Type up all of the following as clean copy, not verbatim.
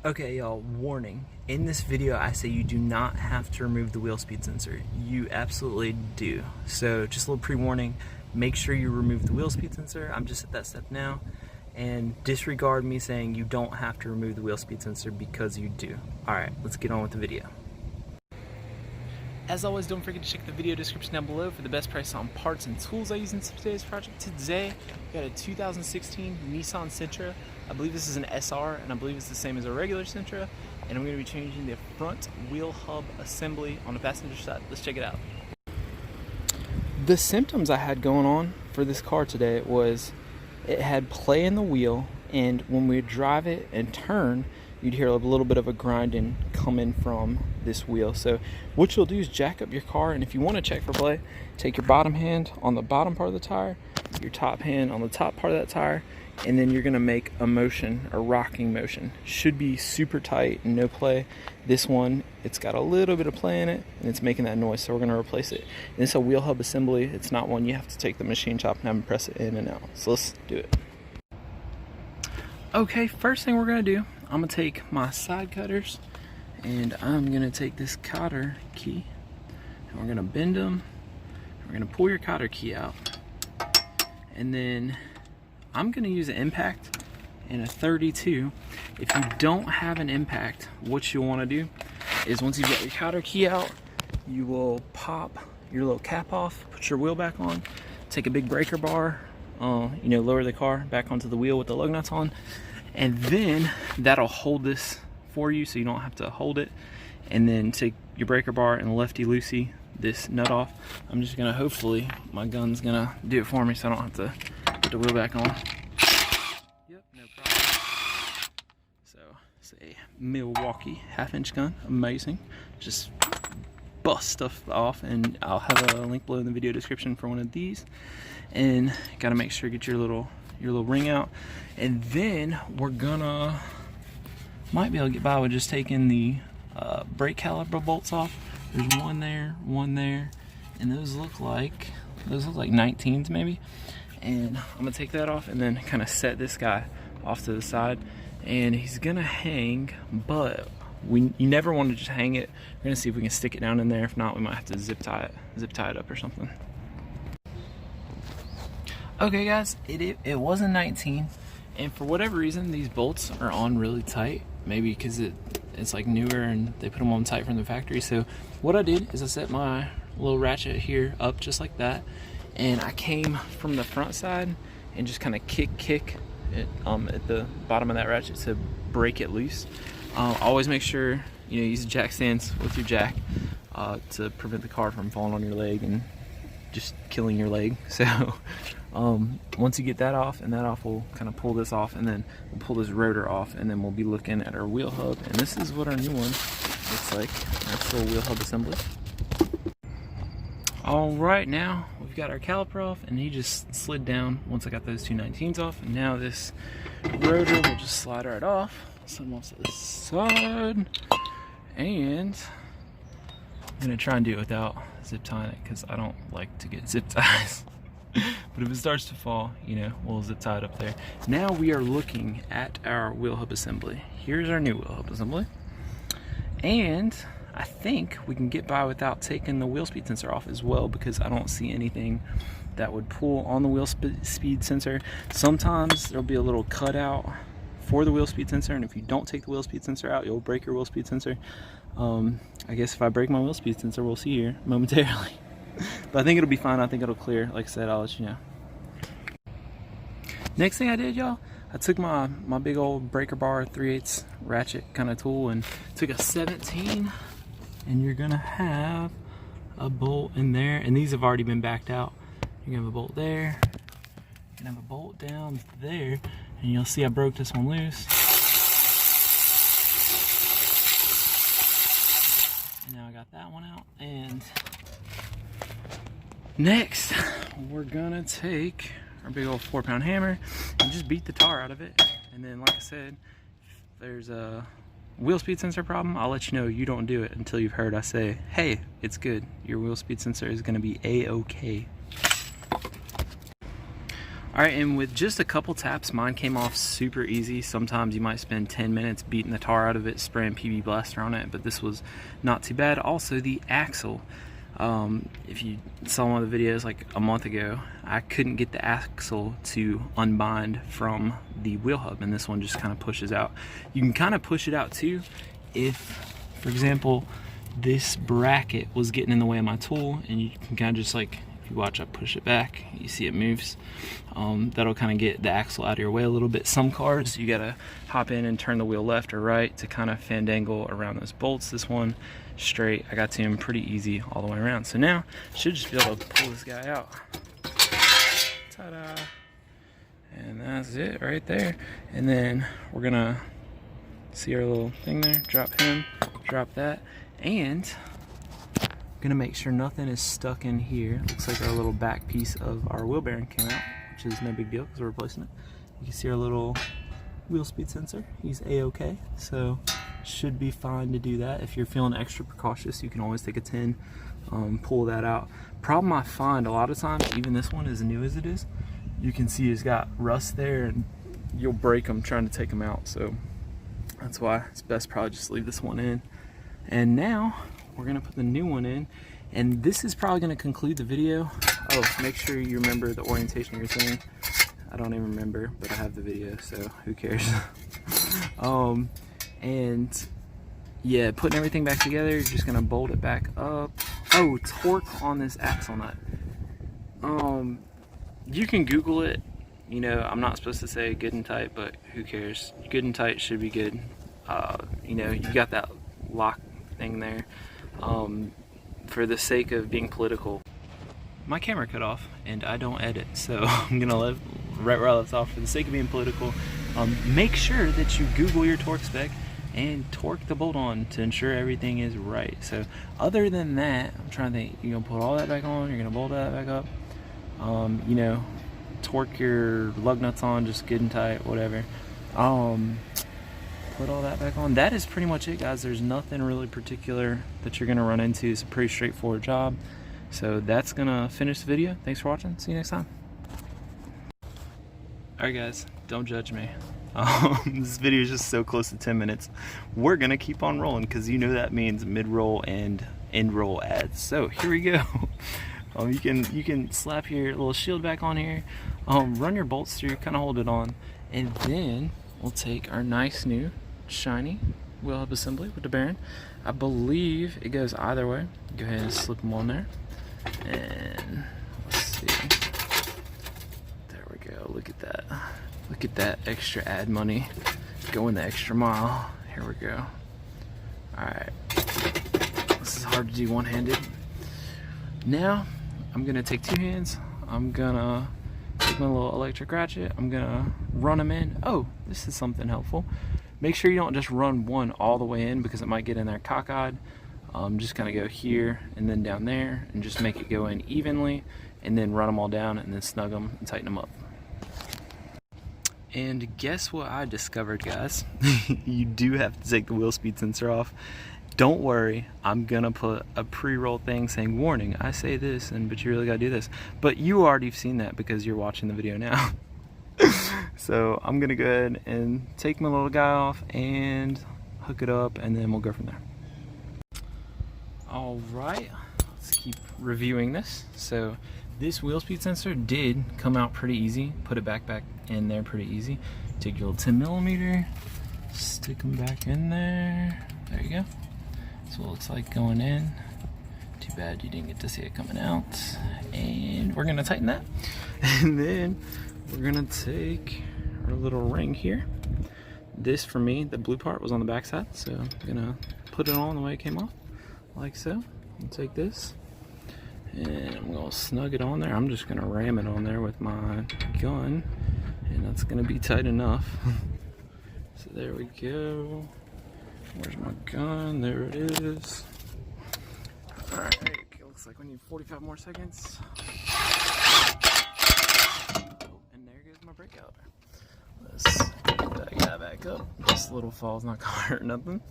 Okay, y'all, warning. In this video, I say you do not have to remove the wheel speed sensor. You absolutely do. So just a little pre-warning, make sure you remove the wheel speed sensor. I'm just at that step now. And disregard me saying you don't have to remove the wheel speed sensor because you do. All right, let's get on with the video. As always, don't forget to check the video description down below for the best price on parts and tools I use in today's project. Today, we got a 2016 Nissan Sentra. I believe this is an SR, and I believe it's the same as a regular Sentra. And I'm going to be changing the front wheel hub assembly on the passenger side. Let's check it out. The symptoms I had going on for this car today was it had play in the wheel, and when we would drive it and turn, you'd hear a little bit of a grinding coming from this wheel. So what you'll do is jack up your car, and if you want to check for play, take your bottom hand on the bottom part of the tire, your top hand on the top part of that tire, and then you're going to make a motion, a rocking motion. Should be super tight and no play. This one, it's got a little bit of play in it, and it's making that noise, so we're going to replace it. And it's a wheel hub assembly. It's not one you have to take the machine shop and have them press it in and out. So let's do it. Okay, first thing we're going to do, I'm going to take my side cutters, and I'm going to take this cotter key, and we're going to bend them. We're going to pull your cotter key out, and then I'm going to use an impact and a 32. If you don't have an impact, what you'll want to do is once you've got your cotter key out, you will pop your little cap off, put your wheel back on, take a big breaker bar, lower the car back onto the wheel with the lug nuts on, and then that'll hold this for you so you don't have to hold it. And then take your breaker bar and lefty-loosey this nut off. I'm just gonna, hopefully my gun's gonna do it for me so I don't have to put the wheel back on. Yep, no problem. So it's a Milwaukee 1/2-inch gun, amazing. Just bust stuff off, and I'll have a link below in the video description for one of these. And gotta make sure you get your little ring out, and then we're gonna might be able to get by with just taking the brake caliper bolts off. There's one there, and those look like 19s maybe. And I'm gonna take that off and then kind of set this guy off to the side, and he's gonna hang, but you never want to just hang it. We're gonna see if we can stick it down in there. If not, we might have to zip tie it up or something. Okay guys, it was a 19, and for whatever reason these bolts are on really tight, maybe because it's like newer and they put them on tight from the factory. So what I did is I set my little ratchet here up just like that, and I came from the front side and just kind of kick it at the bottom of that ratchet to break it loose. Always make sure you use jack stands with your jack to prevent the car from falling on your leg and just killing your leg. So once you get that off and that off, we'll kind of pull this off, and then we'll pull this rotor off, and then we'll be looking at our wheel hub. And this is what our new one looks like. That's the wheel hub assembly. All right, now we've got our caliper off, and he just slid down once I got those two 19s off. And now this rotor will just slide right off. Set them off to the side, and I'm gonna try and do it without zip tying it because I don't like to get zip ties. But if it starts to fall, we'll zip tie it up there. Now we are looking at our wheel hub assembly. Here's our new wheel hub assembly. And I think we can get by without taking the wheel speed sensor off as well, because I don't see anything that would pull on the wheel speed sensor. Sometimes there'll be a little cutout for the wheel speed sensor, and if you don't take the wheel speed sensor out, you'll break your wheel speed sensor. I guess if I break my wheel speed sensor, we'll see here momentarily. But I think it'll be fine. I think it'll clear. Like I said, I'll let you know. Next thing I did, y'all, I took my big old breaker bar 3/8 ratchet kind of tool and took a 17, and you're gonna have a bolt in there, and these have already been backed out. You're gonna have a bolt there, you're gonna have a bolt down there, and you'll see I broke this one loose. And now I got that one out, and next, we're gonna take our big old 4-pound hammer and just beat the tar out of it. And then, like I said, if there's a wheel speed sensor problem, I'll let you know. You don't do it until you've heard I say, hey, it's good. Your wheel speed sensor is gonna be A-okay. Alright, and with just a couple taps, mine came off super easy. Sometimes you might spend 10 minutes beating the tar out of it, spraying PB Blaster on it, but this was not too bad. Also, the axle. If you saw one of the videos like a month ago, I couldn't get the axle to unbind from the wheel hub, and this one just kind of pushes out. You can kind of push it out too if, for example, this bracket was getting in the way of my tool, and you can kind of just like, if you watch, I push it back, you see it moves. That'll kind of get the axle out of your way a little bit. Some cars, you gotta hop in and turn the wheel left or right to kind of fandangle around those bolts. This one, straight. I got to him pretty easy all the way around. So now, should just be able to pull this guy out. Ta-da! And that's it right there. And then we're gonna see our little thing there. Drop him, drop that, and gonna make sure nothing is stuck in here. Looks like our little back piece of our wheel bearing came out, which is no big deal because we're replacing it. You can see our little wheel speed sensor. He's a-okay, so should be fine to do that. If you're feeling extra precautious, you can always take a 10, pull that out. Problem I find a lot of times, even this one as new as it is, you can see it's got rust there and you'll break them trying to take them out. So that's why it's best probably just leave this one in. And now we're gonna put the new one in, and this is probably gonna conclude the video. Oh, make sure you remember the orientation of your thing. I don't even remember, but I have the video, so who cares? And yeah, putting everything back together, you're just gonna bolt it back up. Oh, torque on this axle nut. You can Google it. You know, I'm not supposed to say good and tight, but who cares? Good and tight should be good. You know, you got that lock thing there. For the sake of being political, my camera cut off and I don't edit, so I'm gonna live right where I left off. For the sake of being political, make sure that you Google your torque spec and torque the bolt on to ensure everything is right. So other than that, I'm trying to think, you're gonna put all that back on, you're gonna bolt that back up, you know, torque your lug nuts on just good and tight, whatever. Put all that back on. That is pretty much it, guys. There's nothing really particular that you're gonna run into. It's a pretty straightforward job. So that's gonna finish the video. Thanks for watching. See you next time. Alright guys, don't judge me. This video is just so close to 10 minutes. We're gonna keep on rolling because you know that means mid-roll and end-roll ads. So here we go. You can slap your little shield back on here, run your bolts through, kind of hold it on, and then we'll take our nice new shiny wheel hub assembly with the bearing. I believe it goes either way. Go ahead and slip them on there, and let's see. There we go. Look at that. Look at that extra ad money, going the extra mile. Here we go. All right. This is hard to do one-handed. Now I'm gonna take two hands. I'm gonna take my little electric ratchet. I'm gonna run them in. Oh, this is something helpful. Make sure you don't just run one all the way in because it might get in there cockeyed. Just kind of go here and then down there and just make it go in evenly, and then run them all down and then snug them and tighten them up. And guess what I discovered, guys? You do have to take the wheel speed sensor off. Don't worry, I'm gonna put a pre-roll thing saying, warning, I say this, but you really gotta do this. But you already have seen that because you're watching the video now. So I'm gonna go ahead and take my little guy off and hook it up, and then we'll go from there. All right, let's keep reviewing this. So this wheel speed sensor did come out pretty easy. Put it back in there pretty easy. Take your little 10mm, stick them back in there. There you go. That's what it looks like going in. Too bad you didn't get to see it coming out. And we're gonna tighten that. And then we're gonna take our little ring here. This, for me, the blue part was on the back side, so I'm gonna put it on the way it came off, like so. And take this, and I'm gonna snug it on there. I'm just gonna ram it on there with my gun, and that's gonna be tight enough. So there we go. Where's my gun? There it is. Alright, looks like we need 45 more seconds. Oh, and there goes my breakout. Let's get that guy back up. This little fall's not gonna hurt nothing.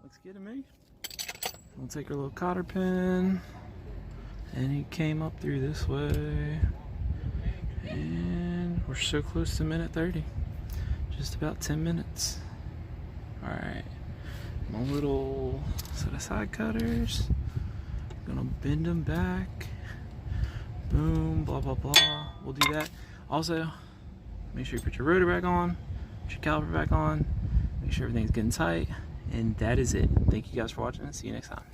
Looks good to me. We'll take our little cotter pin, and he came up through this way, and we're so close to minute 30. Just about 10 minutes. Alright, my little set of side cutters, gonna bend them back, boom, blah blah blah. We'll do that. Also, make sure you put your rotor back on, put your caliper back on, make sure everything's getting tight, and that is it. Thank you guys for watching, and see you next time.